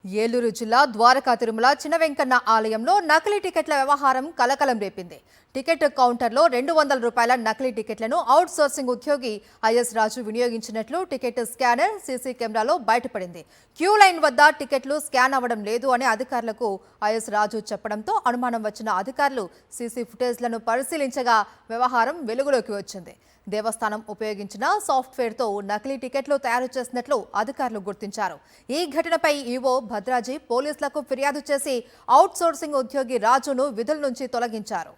ఏలూరు జిల్లా ద్వారకా తిరుమల చిన్న వెంకన్న ఆలయంలో నకిలీ టికెట్ల వ్యవహారం కలకలం రేపింది. టికెట్ కౌంటర్లో 200 రూపాయల నకిలీ టికెట్లను అవుట్ సోర్సింగ్ ఉద్యోగి ఐఎస్ రాజు వినియోగించినట్లు టికెట్ స్కానర్ సీసీ కెమెరాలో బయటపడింది. క్యూ లైన్ వద్ద టికెట్లు స్కాన్ అవ్వడం లేదు అని అధికారులకు ఐఎస్ రాజు చెప్పడంతో అనుమానం వచ్చిన అధికారులు సీసీ ఫుటేజ్లను పరిశీలించగా వ్యవహారం వెలుగులోకి వచ్చింది. దేవస్థానం ఉపయోగించిన సాఫ్ట్వేర్తో నకిలీ టికెట్లు తయారు చేసినట్లు అధికారులు గుర్తించారు. ఈ ఘటనపై ఈవో భద్రాజీ పోలీసులకు ఫిర్యాదు చేసి అవుట్ సోర్సింగ్ ఉద్యోగి రాజును విధుల నుంచి తొలగించారు.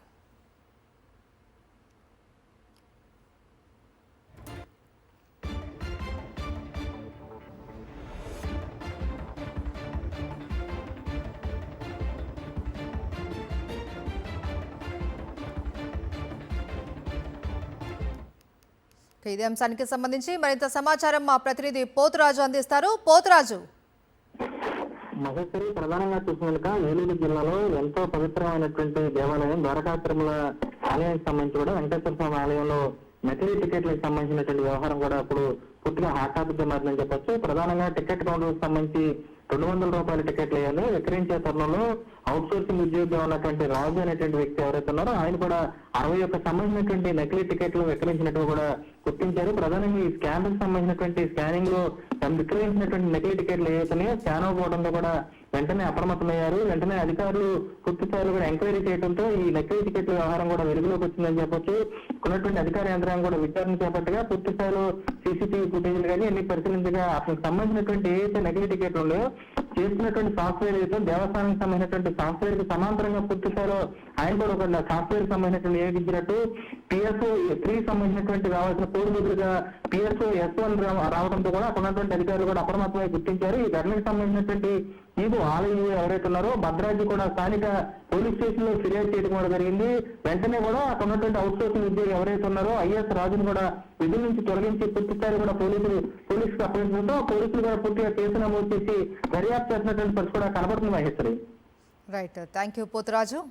ఇదే అంశానికి సంబంధించి మరింత సమాచారం మా ప్రతినిధి పోతురాజు అందిస్తారు. పోతురాజు, మహేశ్వరి ప్రధానంగా చూసినాక ఏలూరు జిల్లాలో ఎంతో పవిత్రమైనటువంటి దేవాలయం ద్వారకా తిరుమల ఆలయానికి సంబంధించి కూడా వెంకటేశ్వర స్వామి ఆలయంలో నకిలీ టికెట్లకు సంబంధించినటువంటి వ్యవహారం కూడా ఇప్పుడు పూర్తిగా హాటాపిగా మారిందని చెప్పొచ్చు. ప్రధానంగా టికెట్ కౌంటర్కి సంబంధించి 200 రూపాయల టికెట్లు వేయాలి విక్రయించే తరుణంలో అవుట్ సోర్సింగ్ ఉద్యోగంగా ఉన్నటువంటి రాజు అనేటువంటి వ్యక్తి ఎవరైతే ఉన్నారో ఆయన కూడా 61 సంబంధించినటువంటి నకిలీ టికెట్లు విక్రయించినట్టు కూడా గుర్తించారు. ప్రధానంగా ఈ స్కానర్ సంబంధించినటువంటి స్కానింగ్ లో విక్రయించినటువంటి నకిలీ టికెట్లు ఏవైతున్నాయో స్కాన్ అవ్వడంతో కూడా వెంటనే అప్రమత్తమయ్యారు. వెంటనే అధికారులు పూర్తి స్థాయిలో కూడా ఎంక్వైరీ చేయడంతో ఈ నకిలీ టికెట్ల వ్యవహారం కూడా వెలుగులోకి వచ్చిందని చెప్పొచ్చు. ఉన్నటువంటి అధికార యంత్రాంగం కూడా విచారణ చేపట్టగా పూర్తి స్థాయిలో సీసీటీవీ ఫుటేజ్లు కానీ అన్ని పరిశీలించగా అతనికి సంబంధించినటువంటి ఏదైతే నకిలీ టికెట్లు ఉన్నాయో చేస్తున్నటువంటి సాఫ్ట్వేర్ ఏదైతే దేవస్థానానికి సంబంధించినటువంటి సాఫ్ట్వేర్ కి సమాంతరంగా పూర్తి స్థాయిలో ఆయన కూడా ఒక సాఫ్ట్వేర్ సంబంధించినటువంటి ఏదిచ్చినట్టు పిఎస్ఓ 3 సంబంధించినటువంటి రావాల్సిన కోడ్ బదులుగా పిఎస్ఓ S1 రావడంతో కూడా అక్కడ ఉన్నటువంటి అధికారులు కూడా అప్రమత్తమై గుర్తించారు. ఈ ఘటనకు సంబంధించినటువంటి ఈదు ఆలయం ఎవరైతే ఉన్నారో భద్రాజీ కూడా స్థానిక పోలీస్ స్టేషన్ లో ఫిర్యాదు చేయడం కూడా జరిగింది. వెంటనే కూడా అక్కడ ఉన్నటువంటి అవుట్ సోర్సింగ్ ఉద్యోగి ఎవరైతే ఉన్నారో ఐఎస్ రాజును కూడా విధుల నుంచి తొలగించి పూర్తి స్థాయి కూడా పోలీసులకు అప్పగించడంతో పోలీసులు కూడా పూర్తిగా కేసు నమోదు చేసి దర్యాప్తు చేసినటువంటి పరిస్థితి కూడా కనబడుతుంది. Maheshwari, right, thank you Poturaju.